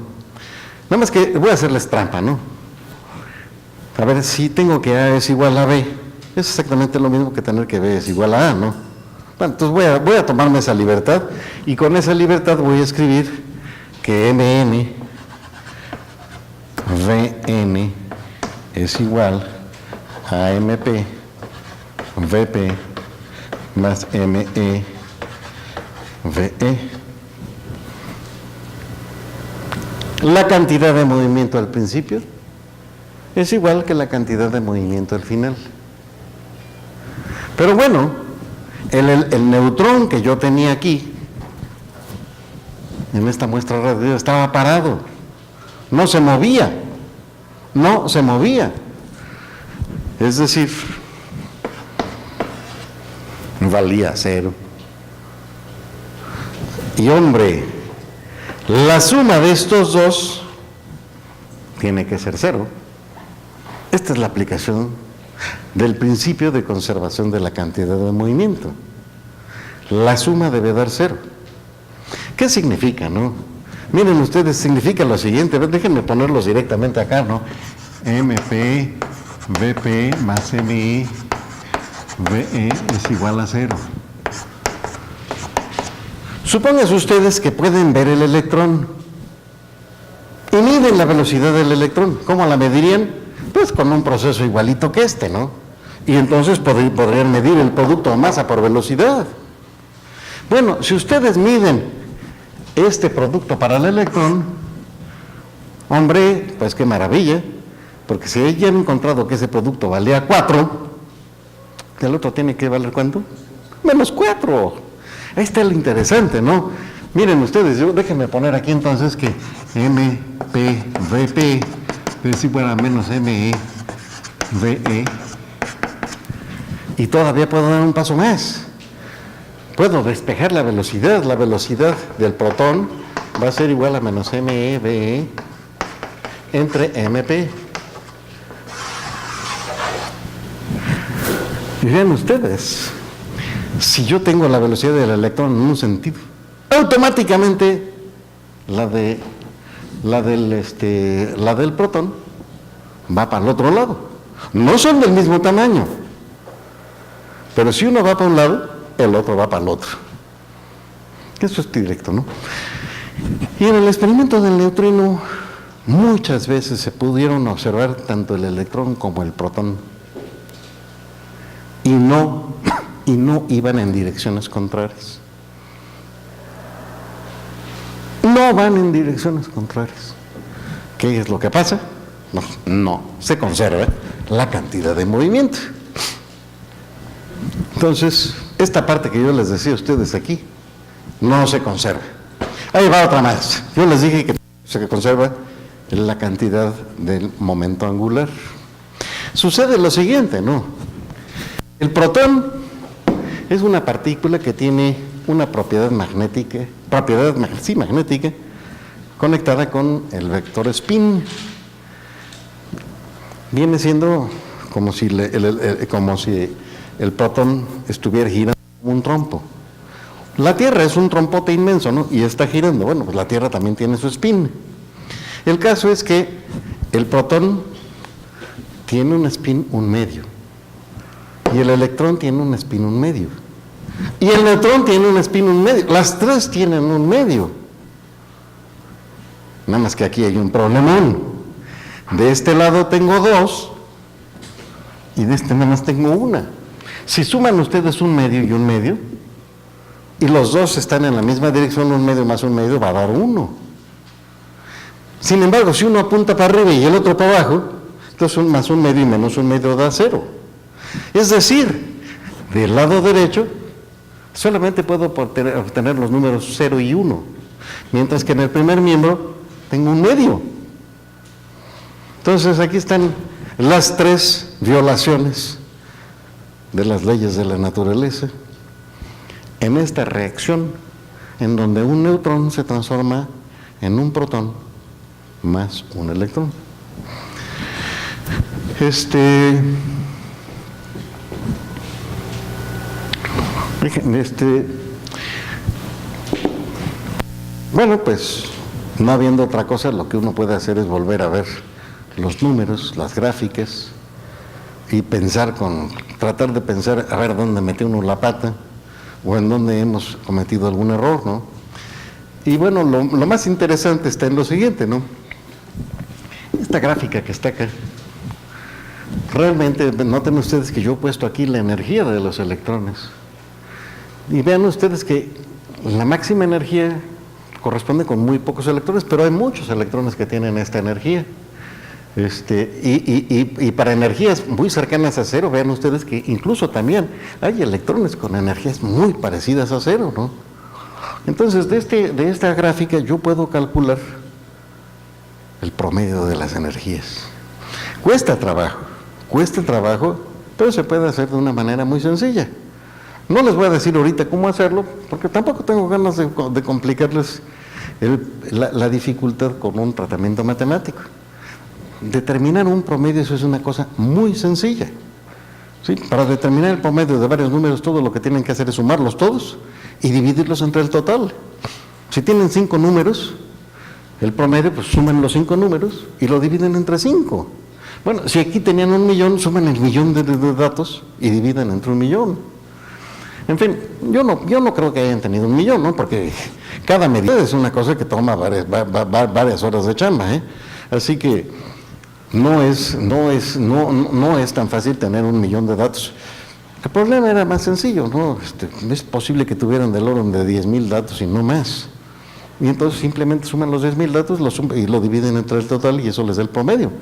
Nada más que voy a hacerles trampa, ¿no? A ver, si tengo que A es igual a B, es exactamente lo mismo que tener que B es igual a A, ¿no? Bueno, entonces voy a tomarme esa libertad, y con esa libertad voy a escribir que MN, VN es igual a MP, VP, más ME, VE. La cantidad de movimiento al principio es igual que la cantidad de movimiento al final. Pero bueno, el neutrón que yo tenía aquí, en esta muestra radioactiva, estaba parado. No se movía. No se movía. Es decir, valía 0. Y hombre, la suma de estos dos tiene que ser 0. Esta es la aplicación del principio de conservación de la cantidad de movimiento. La suma debe dar 0. ¿Qué significa, no? Miren ustedes, significa lo siguiente, déjenme ponerlos directamente acá, ¿no? MP, VP más ME, VE es igual a 0. Supónganse ustedes que pueden ver el electrón y miden la velocidad del electrón. ¿Cómo la medirían? Pues con un proceso igualito que este, ¿no? Y entonces podrían medir el producto de masa por velocidad. Bueno, si ustedes miden este producto para el electrón, hombre, pues qué maravilla, porque si ya han encontrado que ese producto valía 4, el otro tiene que valer ¿cuánto? Menos 4. Ahí está lo interesante, ¿no? Miren ustedes, déjenme poner aquí entonces que MP, VP es igual a menos ME, VE, y todavía puedo dar un paso más. Puedo despejar la velocidad del protón va a ser igual a menos ME, VE, entre MP. Y vean ustedes, si yo tengo la velocidad del electrón en un sentido, automáticamente la del protón va para el otro lado. No son del mismo tamaño, pero si uno va para un lado, el otro va para el otro. Eso es directo, ¿no? Y en el experimento del neutrino, muchas veces se pudieron observar tanto el electrón como el protón, y no iban en direcciones contrarias. No van en direcciones contrarias. ¿Qué es lo que pasa? No se conserva la cantidad de movimiento. Entonces, esta parte que yo les decía a ustedes aquí, no se conserva. Ahí va otra más. Yo les dije que se conserva la cantidad del momento angular. Sucede lo siguiente, ¿no? El protón es una partícula que tiene una propiedad magnética, magnética, conectada con el vector spin. Viene siendo como si el protón estuviera girando como un trompo. La Tierra es un trompote inmenso, ¿no? Y está girando. Bueno, pues la Tierra también tiene su spin. El caso es que el protón tiene un spin 1/2. Y el electrón tiene un spin 1/2. Y el neutrón tiene un spin 1/2. Las tres tienen 1/2. Nada más que aquí hay un problemón. De este lado tengo 2 y de este nada más tengo 1. Si suman ustedes 1/2 y 1/2 y los dos están en la misma dirección, 1/2 más 1/2 va a dar 1. Sin embargo, si uno apunta para arriba y el otro para abajo, entonces 1 más 1/2 y menos 1/2 da 0. Es decir, del lado derecho solamente puedo obtener los números 0 y 1, mientras que en el primer miembro tengo un medio. Entonces aquí están las tres violaciones de las leyes de la naturaleza en esta reacción en donde un neutrón se transforma en un protón más un electrón. Bueno, pues no habiendo otra cosa, lo que uno puede hacer es volver a ver los números, las gráficas, y tratar de pensar a ver dónde metió uno la pata o en dónde hemos cometido algún error, ¿no? Y bueno, lo más interesante está en lo siguiente, ¿no? Esta gráfica que está acá, realmente noten ustedes que yo he puesto aquí la energía de los electrones. Y vean ustedes que la máxima energía corresponde con muy pocos electrones, pero hay muchos electrones que tienen esta energía. Y para energías muy cercanas a cero, vean ustedes que incluso también hay electrones con energías muy parecidas a cero, ¿no? Entonces, de esta gráfica yo puedo calcular el promedio de las energías. Cuesta trabajo, pero se puede hacer de una manera muy sencilla. No les voy a decir ahorita cómo hacerlo, porque tampoco tengo ganas de complicarles la dificultad con un tratamiento matemático. Determinar un promedio, eso es una cosa muy sencilla. ¿Sí? Para determinar el promedio de varios números, todo lo que tienen que hacer es sumarlos todos y dividirlos entre el total. Si tienen 5 números, el promedio, pues suman los 5 números y lo dividen entre 5. Bueno, si aquí tenían 1.000.000, suman el millón de datos y dividen entre 1.000.000. En fin, yo no creo que hayan tenido 1.000.000, ¿no? Porque cada medida es una cosa que toma varias horas de chamba, ¿eh? Así que no es tan fácil tener 1.000.000 de datos. El problema era más sencillo, ¿no? Es posible que tuvieran del orden de 10.000 datos y no más. Y entonces simplemente suman los 10.000 datos y lo dividen entre el total y eso les da el promedio.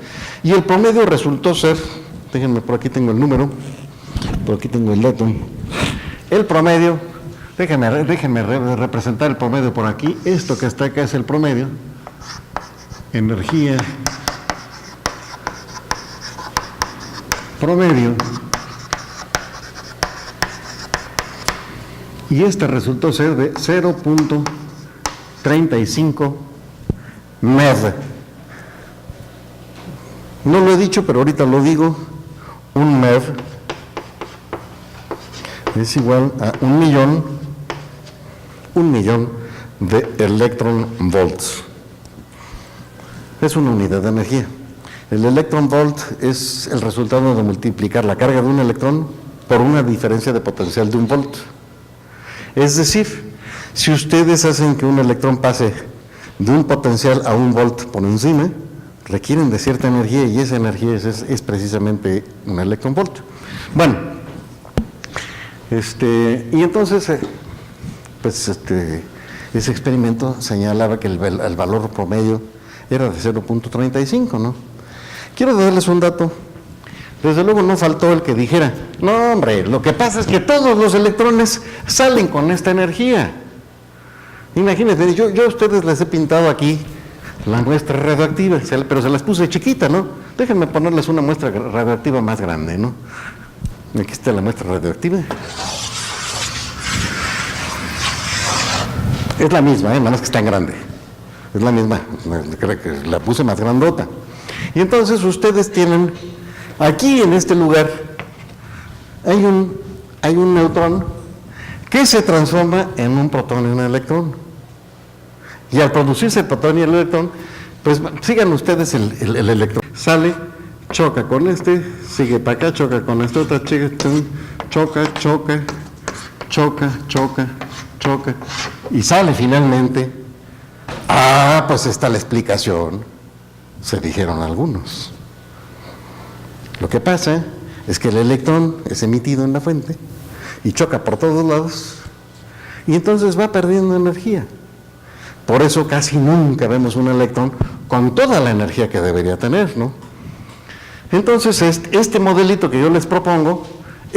Y el promedio resultó ser, déjenme, por aquí tengo el número, por aquí tengo el dato. El promedio, déjenme representar el promedio por aquí. Esto que está acá es el promedio. Energía promedio, y este resultó ser de 0.35 MeV. No lo he dicho, pero ahorita lo digo. Un MeV es igual a 1.000.000 de electron volts. Es una unidad de energía. El electron volt es el resultado de multiplicar la carga de un electrón por una diferencia de potencial de un volt. Es decir, si ustedes hacen que un electrón pase de un potencial a un volt por encima, requieren de cierta energía y esa energía es precisamente un electron volt. Bueno, y entonces, ese experimento señalaba que el valor promedio era de 0.35, ¿no? Quiero darles un dato. Desde luego no faltó el que dijera, no hombre, lo que pasa es que todos los electrones salen con esta energía. Imagínense, yo a ustedes les he pintado aquí la muestra radioactiva, pero se las puse chiquita, ¿no? Déjenme ponerles una muestra radioactiva más grande, ¿no? Aquí está la muestra radioactiva. Es la misma, nada más que está en grande. Es la misma, creo que la puse más grandota. Y entonces ustedes tienen, aquí en este lugar, hay un neutrón que se transforma en un protón y un electrón. Y al producirse el protón y el electrón, pues sigan ustedes el electrón. Sale, choca con sigue para acá, choca con otra, choca, y sale finalmente. Pues está la explicación, se dijeron algunos. Lo que pasa es que el electrón es emitido en la fuente y choca por todos lados y entonces va perdiendo energía. Por eso casi nunca vemos un electrón con toda la energía que debería tener, ¿no? Entonces este modelito que yo les propongo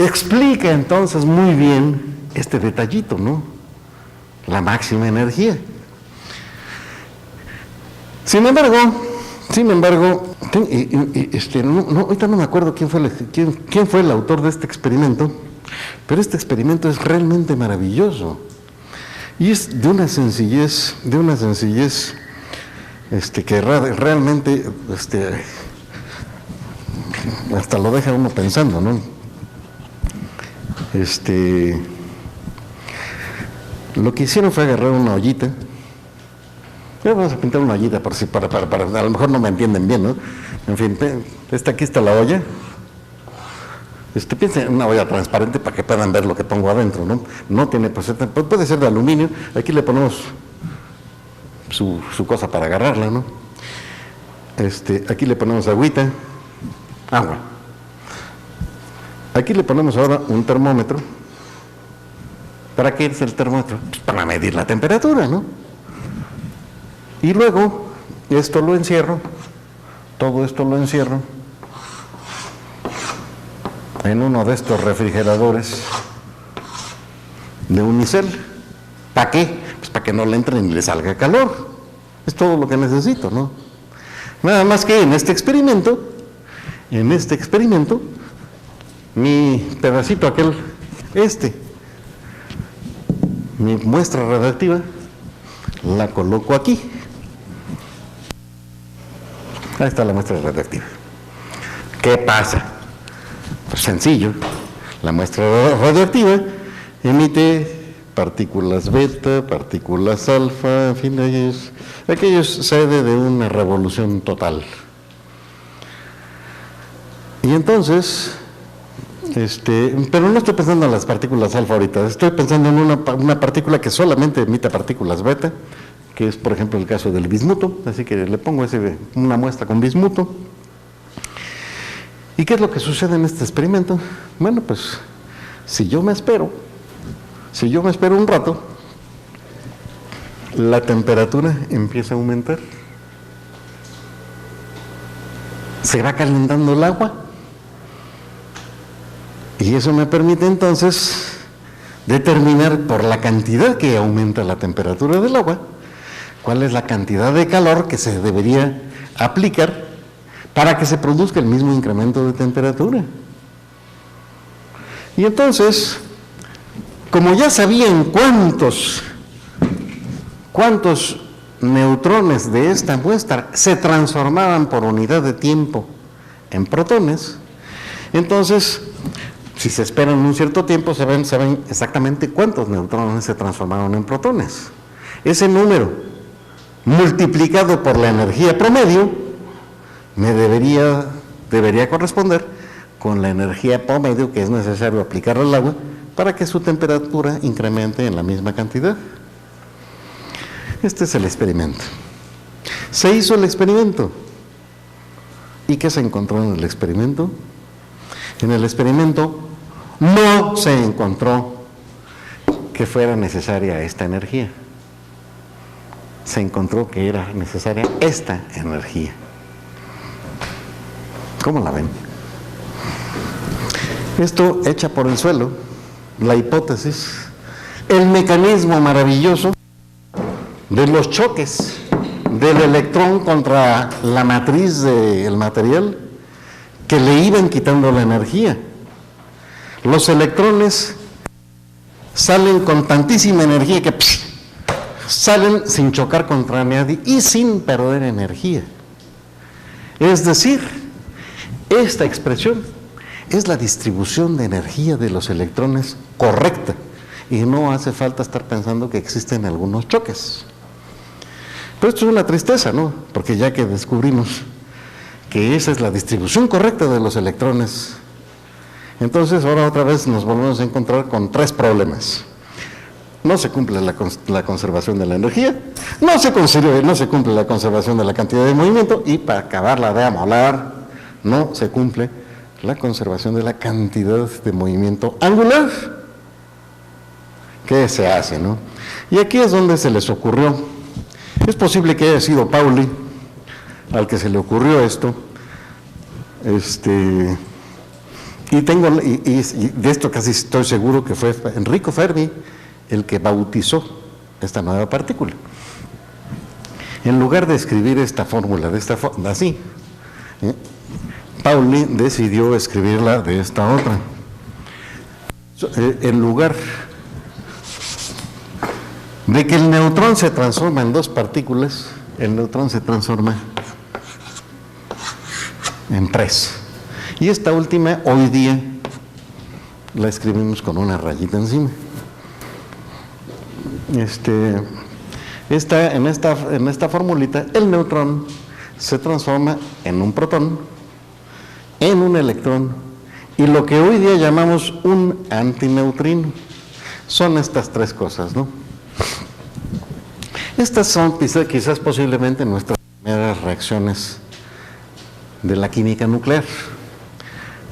explica entonces muy bien este detallito, ¿no? La máxima energía. Sin embargo, ahorita no me acuerdo quién fue el autor de este experimento, pero este experimento es realmente maravilloso y es de una sencillez, que realmente, hasta lo deja uno pensando, ¿no? Lo que hicieron fue agarrar una ollita. Ya vamos a pintar una ollita para a lo mejor no me entienden bien, ¿no? En fin, aquí está la olla. Piensen en una olla transparente para que puedan ver lo que pongo adentro, ¿no? No tiene, pues, puede ser de aluminio. Aquí le ponemos su cosa para agarrarla, ¿no? Aquí le ponemos agüita, agua. Aquí le ponemos ahora un termómetro. ¿Para qué es el termómetro? Pues para medir la temperatura, ¿no? Y luego, esto lo encierro, todo esto lo encierro en uno de estos refrigeradores de unicel. ¿Para qué? Pues para que no le entre ni le salga calor. Es todo lo que necesito, ¿no? Nada más que en este experimento, mi pedacito aquel, mi muestra radiactiva, la coloco aquí. Ahí está la muestra radiactiva. ¿Qué pasa? Pues sencillo. La muestra radioactiva emite partículas beta, partículas alfa, en fin, aquello sucede de una revolución total. Y entonces, pero no estoy pensando en las partículas alfa ahorita, estoy pensando en una partícula que solamente emite partículas beta, que es, por ejemplo, el caso del bismuto. Así que le pongo una muestra con bismuto. ¿Y qué es lo que sucede en este experimento? Bueno, pues, si yo me espero un rato, la temperatura empieza a aumentar. Se va calentando el agua. Y eso me permite entonces determinar por la cantidad que aumenta la temperatura del agua, cuál es la cantidad de calor que se debería aplicar para que se produzca el mismo incremento de temperatura. Y entonces, como ya sabían cuántos neutrones de esta muestra se transformaban por unidad de tiempo en protones, entonces, si se esperan un cierto tiempo, saben exactamente cuántos neutrones se transformaron en protones. Ese número, multiplicado por la energía promedio, me debería corresponder con la energía promedio que es necesario aplicar al agua para que su temperatura incremente en la misma cantidad. Este es el experimento. Se hizo el experimento. ¿Y qué se encontró en el experimento? En el experimento no se encontró que fuera necesaria esta energía. Se encontró que era necesaria esta energía. ¿Cómo la ven? Esto echa por el suelo la hipótesis, el mecanismo maravilloso de los choques del electrón contra la matriz del material que le iban quitando la energía. Los electrones salen con tantísima energía que salen sin chocar contra nadie y sin perder energía. Es decir, esta expresión es la distribución de energía de los electrones correcta y no hace falta estar pensando que existen algunos choques. Pero esto es una tristeza, ¿no? Porque ya que descubrimos que esa es la distribución correcta de los electrones, entonces ahora otra vez nos volvemos a encontrar con tres problemas. No se cumple la conservación de la energía, no se cumple la conservación de la cantidad de movimiento y para acabarla de amolar, no se cumple la conservación de la cantidad de movimiento angular. ¿Qué se hace, no? Y aquí es donde se les ocurrió. Es posible que haya sido Pauli al que se le ocurrió esto, Y de esto casi estoy seguro que fue Enrico Fermi el que bautizó esta nueva partícula. En lugar de escribir esta fórmula así, Pauli decidió escribirla de esta otra. En lugar de que el neutrón se transforma en dos partículas, el neutrón se transforma en tres. Y esta última, hoy día, la escribimos con una rayita encima. En esta formulita, el neutrón se transforma en un protón, en un electrón, y lo que hoy día llamamos un antineutrino. Son estas tres cosas, ¿no? Estas son quizás posiblemente nuestras primeras reacciones de la química nuclear.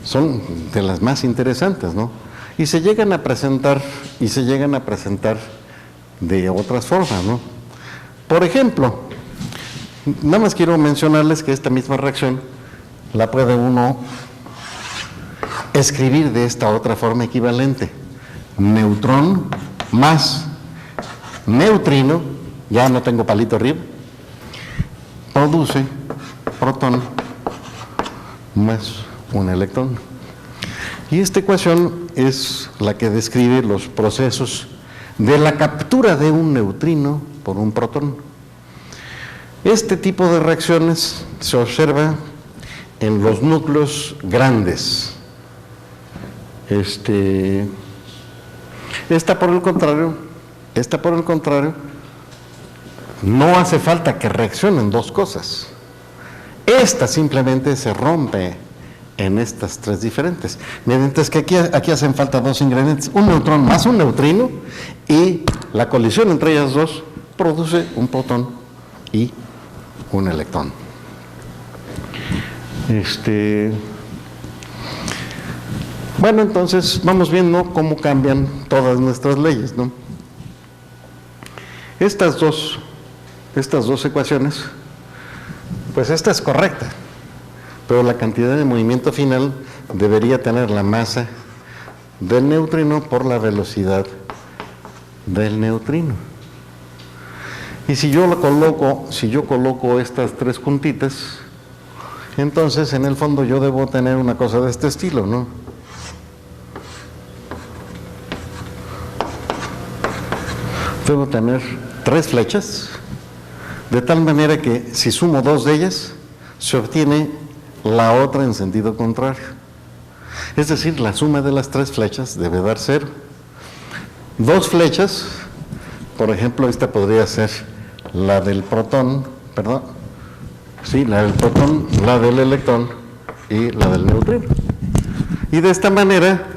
Son de las más interesantes, ¿no? Y se llegan a presentar de otras formas, ¿no? Por ejemplo, nada más quiero mencionarles que esta misma reacción la puede uno escribir de esta otra forma equivalente. Neutrón más neutrino, ya no tengo palito arriba, produce protón más un electrón. Y esta ecuación es la que describe los procesos de la captura de un neutrino por un protón. Este tipo de reacciones se observa en los núcleos grandes. Esta por el contrario, no hace falta que reaccionen dos cosas. Esta simplemente se rompe en estas tres diferentes. Mientras que aquí hacen falta dos ingredientes, un neutrón más un neutrino, y la colisión entre ellas dos produce un protón y un electrón. Bueno, entonces vamos viendo cómo cambian todas nuestras leyes, ¿no? Estas dos ecuaciones, pues esta es correcta, pero la cantidad de movimiento final debería tener la masa del neutrino por la velocidad del neutrino. Y si yo coloco estas tres juntitas, entonces en el fondo yo debo tener una cosa de este estilo, ¿no? Debo tener tres flechas, de tal manera que si sumo dos de ellas, se obtiene la otra en sentido contrario. Es decir, la suma de las tres flechas debe dar 0. Dos flechas, por ejemplo, esta podría ser la del protón, la del protón, la del electrón y la del neutrino. Y de esta manera,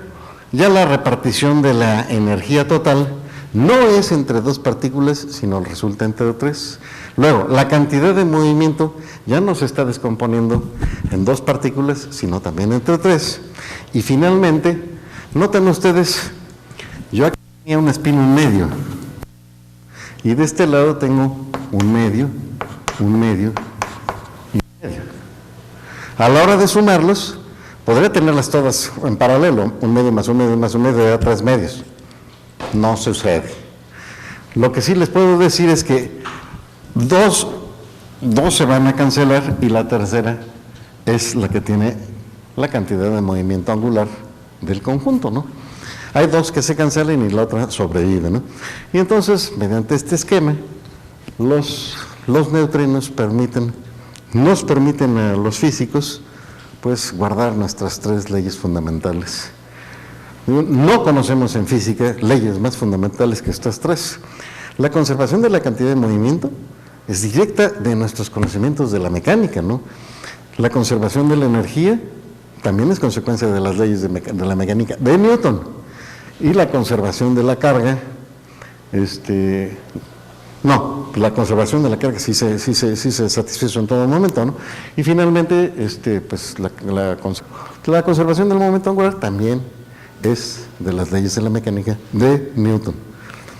ya la repartición de la energía total no es entre dos partículas, sino resulta entre tres. Luego, la cantidad de movimiento ya no se está descomponiendo en dos partículas, sino también entre tres. Y finalmente, noten ustedes, yo aquí tenía un espín en medio, y de este lado tengo un medio y un medio. A la hora de sumarlos, podría tenerlas todas en paralelo, un medio más un medio más un medio, de 3 medios. No sucede. Lo que sí les puedo decir es que dos se van a cancelar y la tercera es la que tiene la cantidad de movimiento angular del conjunto, ¿no? Hay dos que se cancelan y la otra sobrevive, ¿no? Y entonces, mediante este esquema, los neutrinos nos permiten a los físicos, pues, guardar nuestras tres leyes fundamentales. No conocemos en física leyes más fundamentales que estas tres. La conservación de la cantidad de movimiento es directa de nuestros conocimientos de la mecánica, ¿no? La conservación de la energía también es consecuencia de las leyes de la mecánica de Newton. Y la conservación de la carga, la conservación de la carga sí se satisfizo en todo momento, ¿no? Y finalmente, pues la conservación del momento angular también es de las leyes de la mecánica de Newton.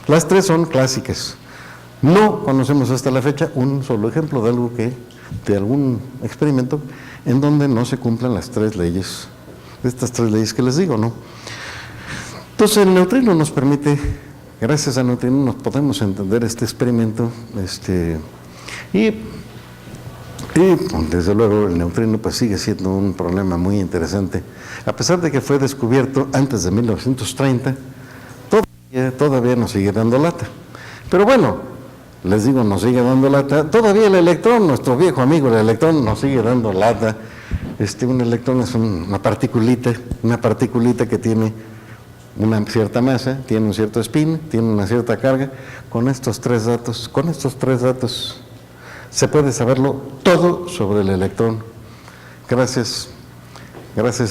Las tres son clásicas. No conocemos hasta la fecha un solo ejemplo de algún experimento en donde no se cumplan las tres leyes estas tres leyes que les digo, ¿no? Entonces el neutrino nos permite, gracias al neutrino nos podemos entender este experimento, y desde luego el neutrino pues sigue siendo un problema muy interesante, a pesar de que fue descubierto antes de 1930, todavía nos sigue dando lata. Pero bueno, les digo, nos sigue dando lata. Todavía el electrón, nuestro viejo amigo el electrón, nos sigue dando lata. Un electrón es una particulita que tiene una cierta masa, tiene un cierto spin, tiene una cierta carga. Con estos tres datos se puede saberlo todo sobre el electrón, gracias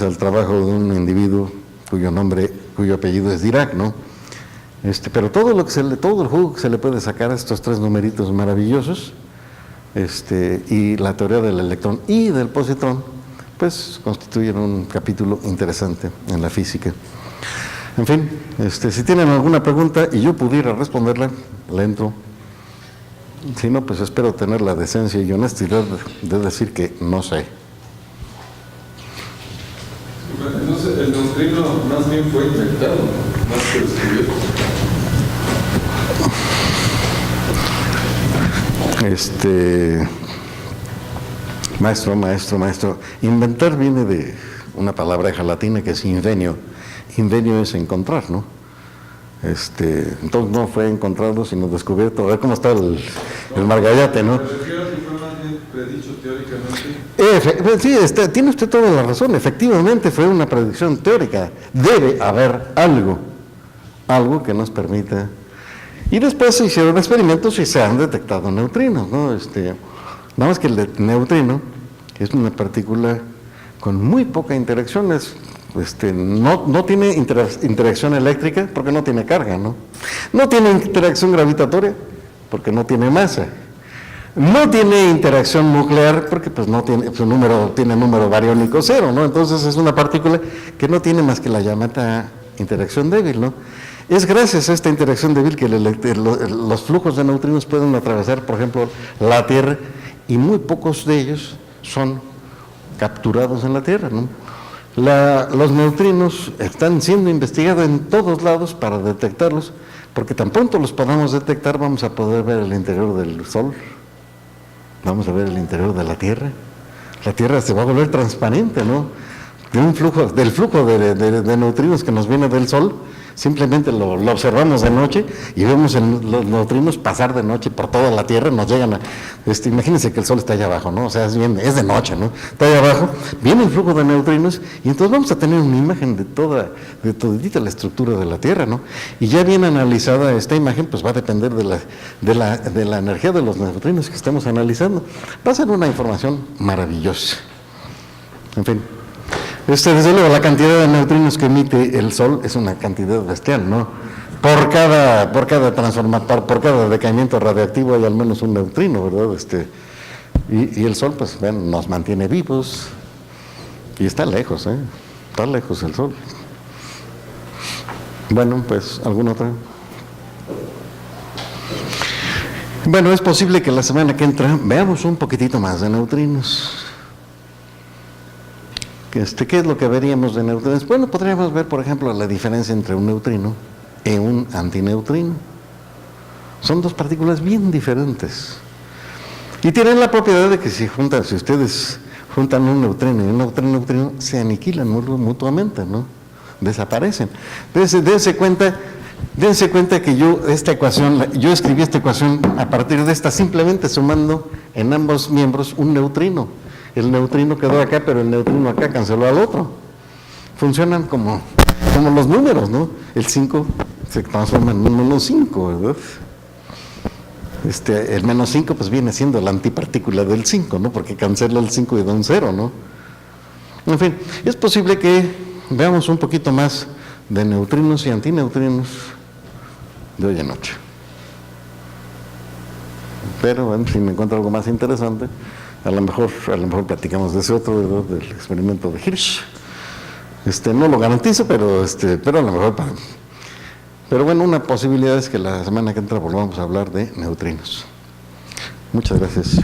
al trabajo de un individuo cuyo apellido es Dirac, ¿no? Pero todo el jugo que se le puede sacar a estos tres numeritos maravillosos, y la teoría del electrón y del positrón, pues constituyen un capítulo interesante en la física. En fin, si tienen alguna pregunta y yo pudiera responderla, le entro. Si no, pues espero tener la decencia y honestidad de decir que no sé.
Entonces, el neutrino más bien fue inventado, más que descubierto.
Maestro, inventar viene de una palabra latina que es invenio. Invenio es encontrar, ¿no? Entonces no fue encontrado, sino descubierto. A ver cómo está el margallate, ¿no?
¿Me refiero a que fue más bien predicho teóricamente?
Sí, tiene usted toda la razón. Efectivamente fue una predicción teórica. Debe haber algo que nos permita. Y después se hicieron experimentos y se han detectado neutrinos, ¿no? Nada más que el neutrino es una partícula con muy poca interacción. No tiene interacción eléctrica porque no tiene carga, ¿no? No tiene interacción gravitatoria porque no tiene masa. No tiene interacción nuclear porque pues no tiene, tiene número bariónico 0, ¿no? Entonces es una partícula que no tiene más que la llamada interacción débil, ¿no? Es gracias a esta interacción débil que los flujos de neutrinos pueden atravesar, por ejemplo, la Tierra, y muy pocos de ellos son capturados en la Tierra, ¿no? Los neutrinos están siendo investigados en todos lados para detectarlos, porque tan pronto los podamos detectar vamos a poder ver el interior del Sol, vamos a ver el interior de la Tierra. La Tierra se va a volver transparente, ¿no? Del flujo de neutrinos que nos viene del Sol, simplemente lo observamos de noche y vemos los neutrinos pasar de noche por toda la Tierra, nos llegan a... imagínense que el Sol está allá abajo, ¿no? O sea, es de noche, ¿no? Está allá abajo, viene el flujo de neutrinos y entonces vamos a tener una imagen de todita la estructura de la Tierra, ¿no? Y ya bien analizada esta imagen, pues va a depender de la energía de los neutrinos que estemos analizando. Va a ser una información maravillosa. En fin. Desde luego, la cantidad de neutrinos que emite el Sol es una cantidad bestial, ¿no? Por cada decaimiento radiactivo hay al menos un neutrino, ¿verdad? Y el Sol, pues, nos mantiene vivos. Y está lejos, ¿eh? Está lejos el Sol. Bueno, pues, ¿alguna otra? Bueno, es posible que la semana que entra veamos un poquitito más de neutrinos. ¿Qué es lo que veríamos de neutrinos? Bueno, podríamos ver, por ejemplo, la diferencia entre un neutrino y un antineutrino. Son dos partículas bien diferentes. Y tienen la propiedad de que si ustedes juntan un neutrino y un neutrino, se aniquilan mutuamente, ¿no? Desaparecen. Dense cuenta que yo escribí esta ecuación a partir de esta, simplemente sumando en ambos miembros un neutrino. El neutrino quedó acá, pero el neutrino acá canceló al otro. Funcionan como los números, ¿no? El 5 se transforma en un menos 5, ¿verdad? El menos 5 pues viene siendo la antipartícula del 5, ¿no? Porque cancela el 5 y da un 0, ¿no? En fin, es posible que veamos un poquito más de neutrinos y antineutrinos de hoy en noche. Pero bueno, si me encuentro algo más interesante, a lo mejor platicamos de ese otro, ¿verdad? Del experimento de Hirsch. No lo garantizo, pero a lo mejor pero bueno, una posibilidad es que la semana que entra volvamos a hablar de neutrinos. Muchas gracias.